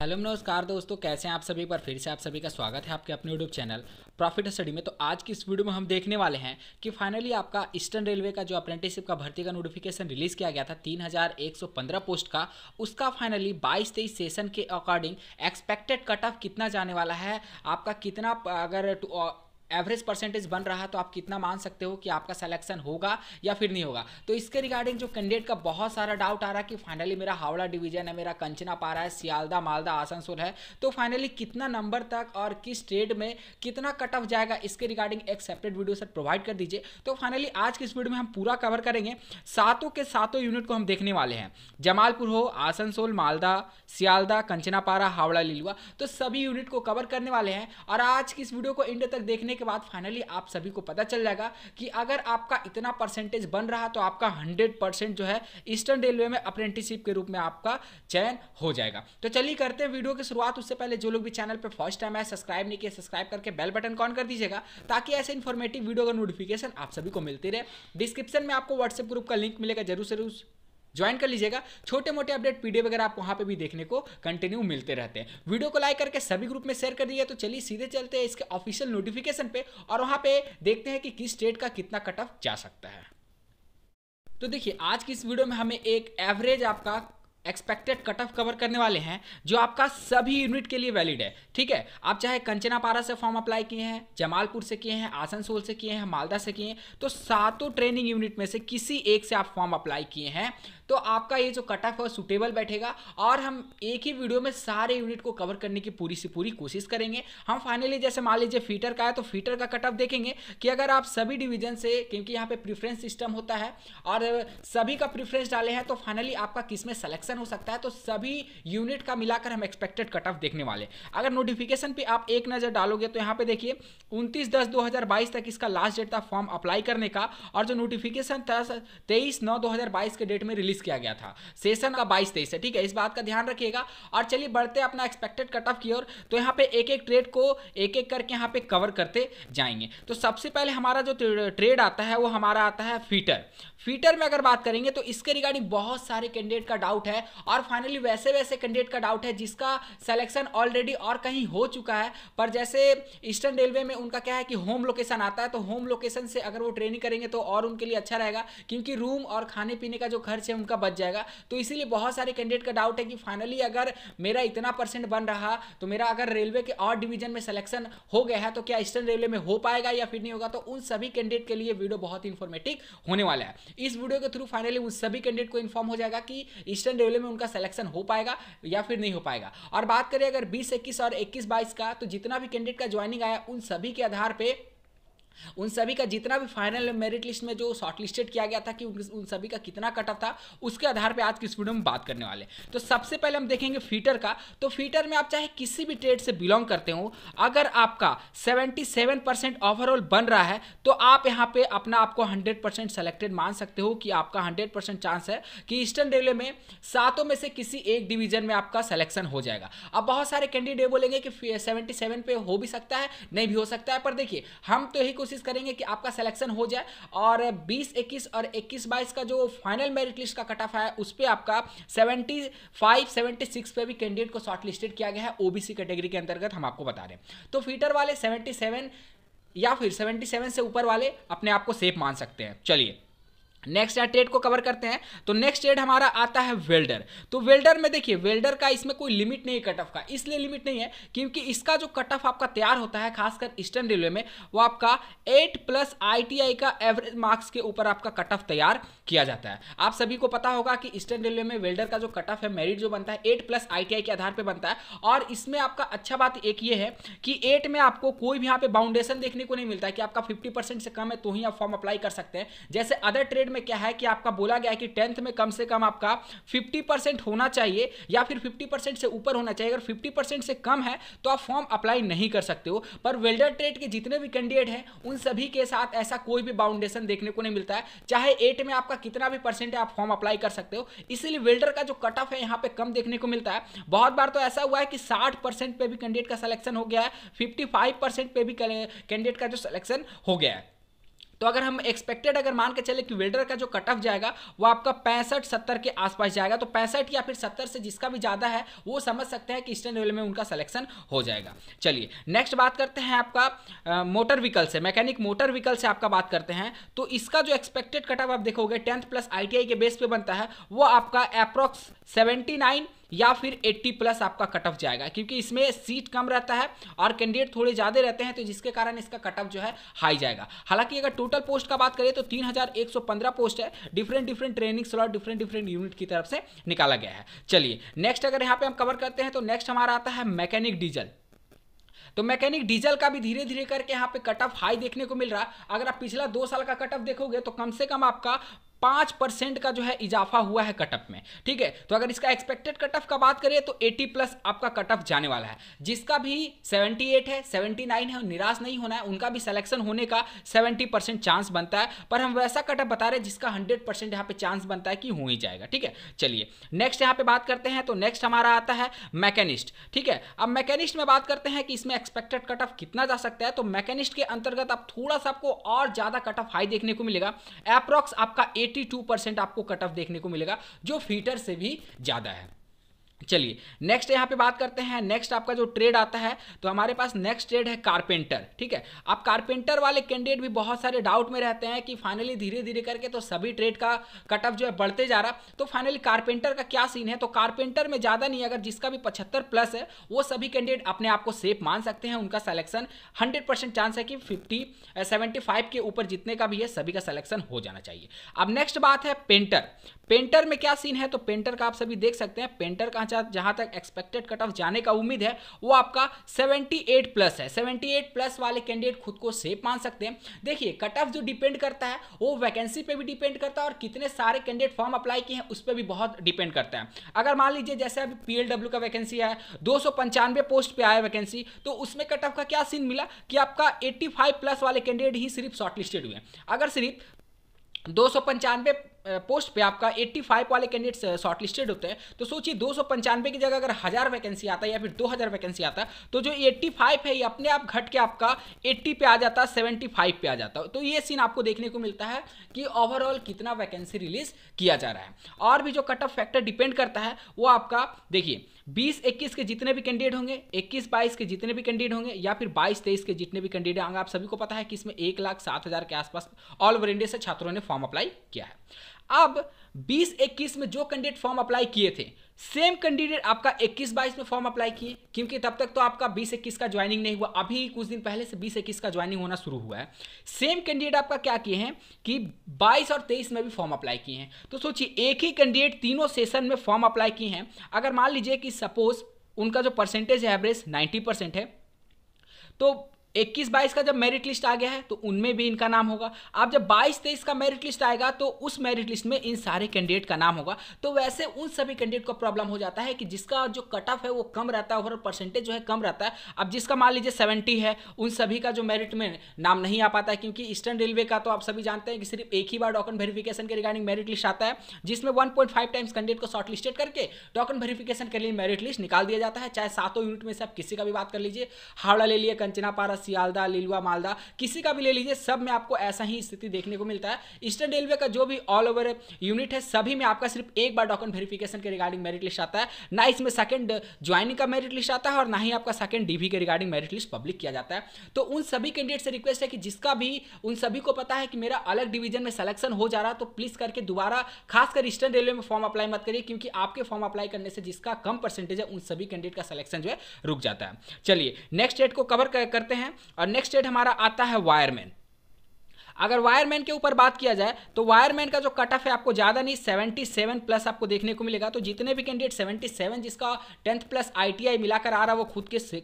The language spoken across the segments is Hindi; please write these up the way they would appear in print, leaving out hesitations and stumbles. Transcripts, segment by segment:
हेलो नमस्कार दोस्तों, कैसे हैं आप सभी। पर फिर से आप सभी का स्वागत है आपके अपने यूट्यूब चैनल प्रॉफिट स्टडी में। तो आज की इस वीडियो में हम देखने वाले हैं कि फाइनली आपका ईस्टर्न रेलवे का जो अप्रेंटिसशिप का भर्ती का नोटिफिकेशन रिलीज किया गया था 3115 पोस्ट का, उसका फाइनली 22-23 सेशन के अकॉर्डिंग एक्सपेक्टेड कट ऑफ कितना जाने वाला है, आपका कितना अगर एवरेज परसेंटेज बन रहा है तो आप कितना मान सकते हो कि आपका सिलेक्शन होगा या फिर नहीं होगा। तो इसके रिगार्डिंग जो कैंडिडेट का बहुत सारा डाउट आ रहा है कि फाइनली मेरा हावड़ा डिवीजन है, मेरा कंचनापारा है, सियालदा, मालदा, आसनसोल है, तो फाइनली कितना नंबर तक और किस स्टेट में कितना कट ऑफ जाएगा, इसके रिगार्डिंग एक सेपरेट वीडियो सर प्रोवाइड कर दीजिए। तो फाइनली आज की इस वीडियो में हम पूरा कवर करेंगे, सातों के सातों यूनिट को हम देखने वाले हैं। जमालपुर हो, आसनसोल, मालदा, सियालदा, कंचनापारा, हावड़ा, लिलुआ, तो सभी यूनिट को कवर करने वाले हैं। और आज की इस वीडियो को एंड तक देखने के बाद फाइनली आप सभी को पता चल जाएगा कि अगर आपका इतना परसेंटेज बन रहा तो आपका 100% जो है ईस्टर्न रेलवे में अप्रेंटिसशिप के रूप में आपका चयन हो जाएगा। तो चलिए करते हैं वीडियो की शुरुआत। उससे पहले जो लोग भी चैनल पे फर्स्ट टाइम है, सब्सक्राइब नहीं किए, सब्सक्राइब करके बेल बटन ऑन कर दीजिएगा ताकि ऐसे इन्फॉर्मेटिव वीडियो का नोटिफिकेशन आप सभी को मिलती रहे। डिस्क्रिप्शन में आपको व्हाट्सएप ग्रुप का लिंक मिलेगा, जरूर ज्वाइन कर लीजिएगा। छोटे मोटे अपडेट पीडीएफ वगैरह आप वहां पे भी देखने को कंटिन्यू मिलते रहते हैं। वीडियो को लाइक करके सभी ग्रुप में शेयर कर दीजिए। तो चलिए सीधे चलते हैं इसके ऑफिशियल नोटिफिकेशन पे और वहां पे देखते हैं कि किस स्टेट का कितना कट ऑफ जा सकता है। तो देखिए आज की इस वीडियो में हमें एक एवरेज आपका एक्सपेक्टेड कट ऑफ कवर करने वाले हैं जो आपका सभी यूनिट के लिए वैलिड है। ठीक है, आप चाहे कंचनापारा से फॉर्म अप्लाई किए हैं, जमालपुर से किए हैं, आसनसोल से किए हैं, मालदा से किए हैं, तो सातों ट्रेनिंग यूनिट में से किसी एक से आप फॉर्म अप्लाई किए हैं तो आपका ये जो कट ऑफ है सुटेबल बैठेगा। और हम एक ही वीडियो में सारे यूनिट को कवर करने की पूरी से पूरी कोशिश करेंगे। हम फाइनली जैसे मान लीजिए फीटर का है तो फीटर का कट ऑफ देखेंगे कि अगर आप सभी डिवीजन से, क्योंकि यहाँ पे प्रीफरेंस सिस्टम होता है और सभी का प्रीफरेंस डाले हैं, तो फाइनली आपका किस में सिलेक्शन हो सकता है। तो सभी यूनिट का मिलाकर हम एक्सपेक्टेड कट ऑफ देखने वाले। अगर नोटिफिकेशन पे आप एक नजर डालोगे तो यहाँ पे देखिए 29/10/2022 तक इसका लास्ट डेट था फॉर्म अप्लाई करने का। और जो नोटिफिकेशन था 23/9/2022 के डेट में रिलीज किया गया था। सेशन का 22-23 है। ठीक है, इस बात का ध्यान रखिएगा। और चलिए बढ़ते अपना एक्सपेक्टेड कट ऑफ की ओर। तो यहाँ पे एक एक ट्रेड को एक एक करके यहाँ पे कवर करते जाएंगे। तो सबसे पहले हमारा जो ट्रेड आता है वो हमारा आता है फीटर। फीटर में अगर बात करेंगे तो इसके रिगार्डिंग बहुत सारे कैंडिडेट का डाउट है और फाइनली वैसे कैंडिडेट का डाउट है जिसका सिलेक्शन ऑलरेडी और कहीं हो चुका है। पर जैसे ईस्टर्न रेलवे में उनका क्या है कि होम लोकेशन आता है, तो होम लोकेशन से अगर वो ट्रेनिंग करेंगे तो और उनके लिए अच्छा रहेगा, क्योंकि रूम और खाने पीने का जो खर्च है उनका बच जाएगा। तो इसीलिए बहुत सारे कैंडिडेट का डाउट है कि फाइनली अगर मेरा इतना परसेंट बन रहा तो मेरा अगर रेलवे के और डिवीजन में सिलेक्शन हो गया है तो क्या ईस्टर्न रेलवे में हो पाएगा या फिर नहीं होगा। तो उन सभी कैंडिडेट के लिए वीडियो बहुत इंफॉर्मेटिव होने वाला है। इस वीडियो के थ्रू फाइनली उन सभी कैंडिडेट को इन्फॉर्म हो जाएगा कि ईस्टर्न रेलवे में उनका सिलेक्शन हो पाएगा या फिर नहीं हो पाएगा। और बात करें अगर 20-21 और 21-22 का, तो जितना भी कैंडिडेट का ज्वाइनिंग आया उन सभी के आधार पे उन सभी का जितना भी फाइनल मेरिट लिस्ट में जो शॉर्टलिस्टेड किया गया था कि उन सभी का कितना कट ऑफ था, उसके आधार पे आज की इस वीडियो में बात करने वाले। तो सबसे पहले हम देखेंगे फीटर का। तो फीटर में आप चाहे किसी भी ट्रेड से बिलोंग करते हो, अगर आपका 77% ओवरऑल बन रहा है तो आप यहाँ पे अपना आपको 100% सेलेक्टेड मान सकते हो कि आपका 100% चांस है कि ईस्टर्न रेलवे में सातों में से किसी एक डिवीजन में आपका सिलेक्शन हो जाएगा। अब बहुत सारे कैंडिडेट बोलेंगे कि 77 पे हो भी सकता है, नहीं भी हो सकता है, पर देखिए हम तो यही कोशिश करेंगे कि आपका सिलेक्शन हो जाए। और 20-21 और 21-22 का जो फाइनल मेरिट लिस्ट का कट ऑफ है उस पे आपका 75-76 पे भी कैंडिडेट को शॉर्ट लिस्टेड किया गया है ओबीसी कैटेगरी के अंतर्गत, हम आपको बता रहे हैं। तो फीटर वाले 77 या फिर 77 से ऊपर वाले अपने आप को सेफ मान सकते हैं। चलिए नेक्स्ट ट्रेड को कवर करते हैं। तो नेक्स्ट ट्रेड हमारा आता है वेल्डर। तो वेल्डर में देखिए वेल्डर का इसमें कोई लिमिट नहीं है कट ऑफ का। इसलिए लिमिट नहीं है क्योंकि इसका जो कट ऑफ आपका तैयार होता है खासकर ईस्टर्न रेलवे में, वो आपका 8+ ITI का एवरेज मार्क्स के ऊपर आपका कट ऑफ तैयार किया जाता है। आप सभी को पता होगा कि ईस्टर्न रेलवे में वेल्डर का जो कट ऑफ है, मेरिट जो बनता है 8+ ITI के आधार पर बनता है। और इसमें आपका अच्छा बात एक ये है कि 8 में आपको कोई भी यहाँ पे बाउंडेशन देखने को नहीं मिलता है कि आपका 50% से कम है तो ही आप फॉर्म अप्लाई कर सकते हैं। जैसे अदर ट्रेड में क्या है कि आपका बोला गया है कि 10th में कम से कम आपका 50% होना चाहिए या फिर 50% से ऊपर होना चाहिए। अगर 50% से कम है तो आप फॉर्म अप्लाई नहीं कर सकते हो। पर वेल्डर ट्रेड के जितने भी कैंडिडेट हैं उन सभी के साथ ऐसा कोई भी बाउंडेशन देखने को नहीं मिलता है। चाहे 8 में आपका कितना भी परसेंट है आप फॉर्म अप्लाई कर सकते हो। इसीलिए वेल्डर का जो कट ऑफ है यहाँ पे कम देखने को मिलता है। बहुत बार तो ऐसा हुआ है कि 60% पे भी कैंडिडेट का सिलेक्शन हो गया है, 55% पे भी कैंडिडेट का जो सिलेक्शन हो गया है। तो अगर हम एक्सपेक्टेड अगर मान के चले कि वेल्डर का जो कट ऑफ जाएगा वो आपका 65-70 के आसपास जाएगा, तो 65 या फिर 70 से जिसका भी ज़्यादा है वो समझ सकते हैं कि ईस्टर्न रेलवे में उनका सिलेक्शन हो जाएगा। चलिए नेक्स्ट बात करते हैं आपका मोटर व्हीकल से, मैकेनिक मोटर व्हीकल से आपका बात करते हैं। तो इसका जो एक्सपेक्टेड कट ऑफ आप देखोगे 10th प्लस ITI के बेस पे बनता है, वो आपका अप्रॉक्स 79 या फिर 80 प्लस आपका कट ऑफ जाएगा, क्योंकि इसमें सीट कम रहता है और कैंडिडेट थोड़े ज़्यादा रहते हैं, तो जिसके कारण इसका कट ऑफ जो है हाई जाएगा। हालांकि अगर टोटल पोस्ट का बात करें तो 3115 पोस्ट है, different training slot different unit की तरफ से निकाला गया है। चलिए नेक्स्ट अगर यहाँ पे हम कवर करते हैं तो नेक्स्ट हमारा आता है मैकेनिक डीजल। तो मैकेनिक डीजल का भी धीरे धीरे करके यहाँ पे कट ऑफ हाई देखने को मिल रहा है। अगर आप पिछला 2 साल का कट ऑफ देखोगे तो कम से कम आपका 5% का जो है इजाफा हुआ है कट ऑफ में, ठीक है। तो अगर इसका एक्सपेक्टेड कट ऑफ का बात करें तो 80 प्लस आपका कट ऑफ जाने वाला है। जिसका भी 78 है 79 है, निराश नहीं होना है, उनका भी सिलेक्शन होने का 70% चांस बनता है, पर हम वैसा कट ऑफ बता रहे हैं जिसका 100% यहाँ पे चांस बनता है कि हो ही जाएगा, ठीक है। चलिए नेक्स्ट यहाँ पे बात करते हैं, तो नेक्स्ट हमारा आता है मैकेनिस्ट, ठीक है। अब मैकेनिस्ट में बात करते हैं कि इसमें एक्सपेक्टेड कट ऑफ कितना जा सकता है। तो मैकेनिस्ट के अंतर्गत आप थोड़ा सा आपको और ज्यादा कट ऑफ हाई देखने को मिलेगा, अप्रॉक्स आपका 82% आपको कट ऑफ देखने को मिलेगा, जो फीटर से भी ज्यादा है। चलिए नेक्स्ट यहाँ पे बात करते हैं, नेक्स्ट आपका जो ट्रेड आता है, तो हमारे पास नेक्स्ट ट्रेड है कारपेंटर, ठीक है। अब कारपेंटर वाले कैंडिडेट भी बहुत सारे डाउट में रहते हैं कि फाइनली धीरे धीरे करके तो सभी ट्रेड का कट ऑफ जो है बढ़ते जा रहा, तो फाइनली कारपेंटर का क्या सीन है। तो कारपेंटर में ज़्यादा नहीं, अगर जिसका भी 75 प्लस है वो सभी कैंडिडेट अपने आप को सेफ मान सकते हैं, उनका सिलेक्शन 100% चांस है कि 75 के ऊपर जितने का भी है सभी का सिलेक्शन हो जाना चाहिए। अब नेक्स्ट बात है पेंटर। पेंटर में क्या सीन है, तो पेंटर का आप सभी देख सकते हैं, पेंटर का जहां तक एक्सपेक्टेड कट ऑफ जाने का उम्मीद है वो आपका 78 प्लस है। 78 प्लस वाले कैंडिडेट खुद को सेफ मान सकते हैं। देखिए कट ऑफ जो डिपेंड करता है वो वैकेंसी पे भी डिपेंड करता है और कितने सारे कैंडिडेट फॉर्म अप्लाई किए हैं उस पर भी बहुत डिपेंड करता है। अगर मान लीजिए जैसे अभी PLW का वैकेंसी है, 295 पोस्ट पे आया वैकेंसी, तो उसमें कट ऑफ का क्या सीन मिला कि आपका 85 प्लस वाले कैंडिडेट ही सिर्फ शॉर्टलिस्टेड हुए। अगर सिर्फ 295 पोस्ट पे आपका 85 वाले कैंडिडेट्स शॉर्टलिस्टेड होते हैं, तो सोचिए 295 की जगह अगर 1000 वैकेंसी आता है या फिर 2000 वैकेंसी आता है, तो जो 85 है ये अपने आप घट के आपका 80 पे आ जाता है, 75 पे आ जाता है। तो ये सीन आपको देखने को मिलता है कि ओवरऑल कितना वैकेंसी रिलीज किया जा रहा है। और भी जो कट ऑफ फैक्टर डिपेंड करता है वो आपका देखिए 20-21 के जितने भी कैंडिडेट होंगे, 21-22 के जितने भी कैंडिडेट होंगे, या फिर 22-23 के जितने भी कैंडिडेट होंगे, आप सभी को पता है कि इसमें 1,07,000 के आसपास ऑल ओवर इंडिया से छात्रों ने फॉर्म अप्लाई किया है। अब 20-21 में जो कैंडिडेट फॉर्म अप्लाई किए थे, सेम कैंडिडेट आपका 21-22 में फॉर्म अप्लाई किए, क्योंकि तब तक तो आपका 20-21 का ज्वाइनिंग नहीं हुआ, अभी कुछ दिन पहले से 20-21 का ज्वाइनिंग होना शुरू हुआ है। सेम कैंडिडेट आपका क्या किए हैं कि 22 और 23 में भी फॉर्म अप्लाई किए हैं। तो सोचिए एक ही कैंडिडेट तीनों सेशन में फॉर्म अप्लाई किए हैं। अगर मान लीजिए कि सपोज उनका जो परसेंटेज है एवरेज 90% है, तो 21-22 का जब मेरिट लिस्ट आ गया है तो उनमें भी इनका नाम होगा। अब जब 22-23 का मेरिट लिस्ट आएगा तो उस मेरिट लिस्ट में इन सारे कैंडिडेट का नाम होगा। तो वैसे उन सभी कैंडिडेट को प्रॉब्लम हो जाता है कि जिसका जो कट ऑफ है वो कम रहता है, ओवरऑल परसेंटेज जो है कम रहता है। अब जिसका मान लीजिए 70 है, उन सभी का जो मेरिट में नाम नहीं आ पाता है, क्योंकि ईस्टर्न रेलवे का तो आप सभी जानते हैं कि सिर्फ एक ही बार डॉक्यूमेंट वेरिफिकेशन के रिगार्डिंग मेरिट लिस्ट आता है, जिसमें 1.5 टाइम्स कैंडिडेट को शॉर्ट लिस्टेड करके डॉक्यूमेंट वेरिफिकेशन के लिए मेरिट लिस्ट निकाल दिया जाता है। चाहे 7 यूनिट में से आप किसी का भी बात कर लीजिए, हावड़ा ले लिए, कंचनापारा, सियालदा, लिलुआ, मालदा, किसी का भी ले लीजिए, सब में आपको ऐसा ही स्थिति देखने को मिलता है। ईस्टर्न रेलवे का जो भी ऑल ओवर यूनिट है सभी में आपका सिर्फ एक बार डॉक्यूमेंट वेरिफिकेशन के रिगार्डिंग मेरिट लिस्ट आता है, ना इसमें सेकंड ज्वाइनिंग का मेरिट लिस्ट आता है और ना ही आपका सेकंड डीवी के रिगार्डिंग मेरिट लिस्ट पब्लिक किया जाता है। तो उन सभी कैंडिडेट से रिक्वेस्ट है कि जिसका भी उन सभी को पता है कि मेरा अलग डिवीजन में सिलेक्शन हो जा रहा है, तो प्लीज करके दोबारा खासकर ईस्टर्न रेलवे में फॉर्म अप्लाई मत करिए, क्योंकि आपके फॉर्म अप्लाई करने से जिसका कम परसेंटेज है उन सभी कैंडिडेट का सिलेक्शन जो है रुक जाता है। चलिए नेक्स्ट डेट को कवर करते हैं, और नेक्स्ट डेट हमारा आता है वायरमैन। अगर वायरमैन के ऊपर बात किया जाए तो वायरमैन का जो कट ऑफ है आपको ज़्यादा नहीं 77 प्लस आपको देखने को मिलेगा। तो जितने भी कैंडिडेट 77 जिसका 10th प्लस ITI मिलाकर आ रहा है वो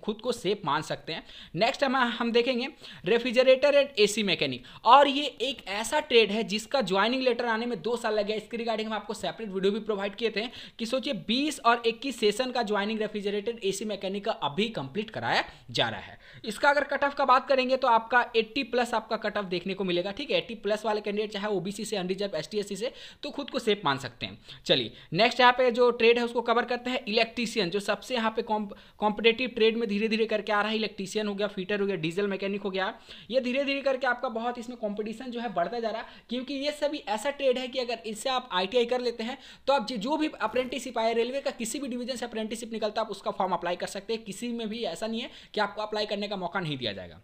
खुद को सेफ मान सकते हैं। नेक्स्ट हम देखेंगे रेफ्रिजरेटर एंड AC मैकेनिक, और ये एक ऐसा ट्रेड है जिसका ज्वाइनिंग लेटर आने में 2 साल लग गया। इसके रिगार्डिंग हम आपको सेपरेट वीडियो भी प्रोवाइड किए थे कि सोचिए 20 और 21 सेशन का ज्वाइनिंग रेफ्रिजरेटर AC मैकेनिक का अभी कंप्लीट कराया जा रहा है। इसका अगर कट ऑफ का बात करेंगे तो आपका 80 प्लस आपका कट ऑफ देखने को मिलेगा मिलेगा, ठीक है। 80+ वाले कैंडिडेट चाहे ओबीसी से, अनरिजर्व, एसटी एससी से, तो खुद को सेफ मान सकते हैं। चलिए नेक्स्ट यहाँ पे जो ट्रेड है उसको कवर करते हैं। इलेक्ट्रीशियन, जो सबसे यहाँ पे कॉम्पिटेटिव ट्रेड में धीरे धीरे करके आ रहा है। इलेक्ट्रीशियन हो गया, फिटर हो गया, डीजल मैकेनिक हो गया, ये धीरे धीरे करके आपका बहुत इसमें कॉम्पिटिशन जो है बढ़ता जा रहा है, क्योंकि ये सभी ऐसा ट्रेड है कि अगर इससे आप ITI कर लेते हैं तो आप जो भी अप्रेंटिसशिप आए, रेलवे का किसी भी डिवीजन से अप्रेंटिसशिप निकलता है, आप उसका फॉर्म अप्लाई कर सकते हैं। किसी में भी ऐसा नहीं है कि आपको अप्लाई करने का मौका नहीं दिया जाएगा।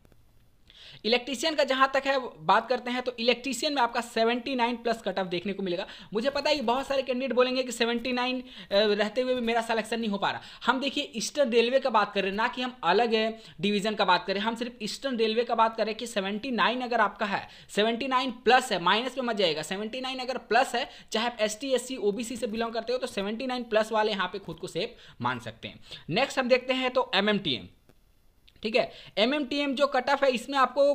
इलेक्ट्रीशियन का जहां तक है बात करते हैं, तो इलेक्ट्रीशियन में आपका 79+ कट ऑफ देखने को मिलेगा। मुझे पता है कि बहुत सारे कैंडिडेट बोलेंगे कि 79 रहते हुए भी मेरा सिलेक्शन नहीं हो पा रहा। हम देखिए ईस्टर्न रेलवे का बात करें, ना कि हम अलग डिवीजन का बात करें, हम सिर्फ ईस्टर्न रेलवे का बात करें कि 79 अगर आपका है, 79+ है, माइनस में मत जाएगा, 79 अगर प्लस है, चाहे आप ST SC OBC से बिलोंग करते हो, तो 79+ वाले यहाँ पे खुद को सेफ मान सकते हैं। नेक्स्ट हम देखते हैं तो MMTM, ठीक है। MMTM जो कट ऑफ है, इसमें आपको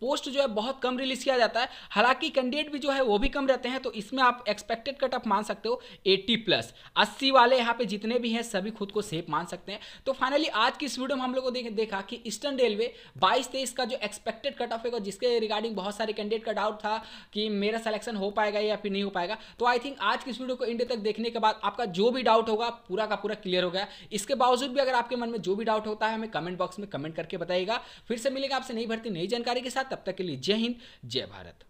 पोस्ट जो है बहुत कम रिलीज किया जाता है, हालांकि कैंडिडेट भी जो है वो भी कम रहते हैं, तो इसमें आप एक्सपेक्टेड कट ऑफ मान सकते हो 80+। 80 वाले यहाँ पे जितने भी हैं सभी खुद को सेफ मान सकते हैं। तो फाइनली आज की इस वीडियो में हम लोगों को देखा कि ईस्टर्न रेलवे 22-23 का जो एक्सपेक्टेड कट ऑफ है, जिसके रिगार्डिंग बहुत सारे कैंडिडेट का डाउट था कि मेरा सिलेक्शन हो पाएगा या फिर नहीं हो पाएगा, तो आई थिंक आज की इस वीडियो को एंड तक देखने के बाद आपका जो भी डाउट होगा पूरा का पूरा क्लियर हो गया। इसके बावजूद भी अगर आपके मन में जो भी डाउट होता है, हमें कमेंट बॉक्स में कमेंट करके बताइएगा। फिर से मिलेगा आपसे नई भर्ती नई जानकारी के साथ, तब तक के लिए जय हिंद, जय भारत।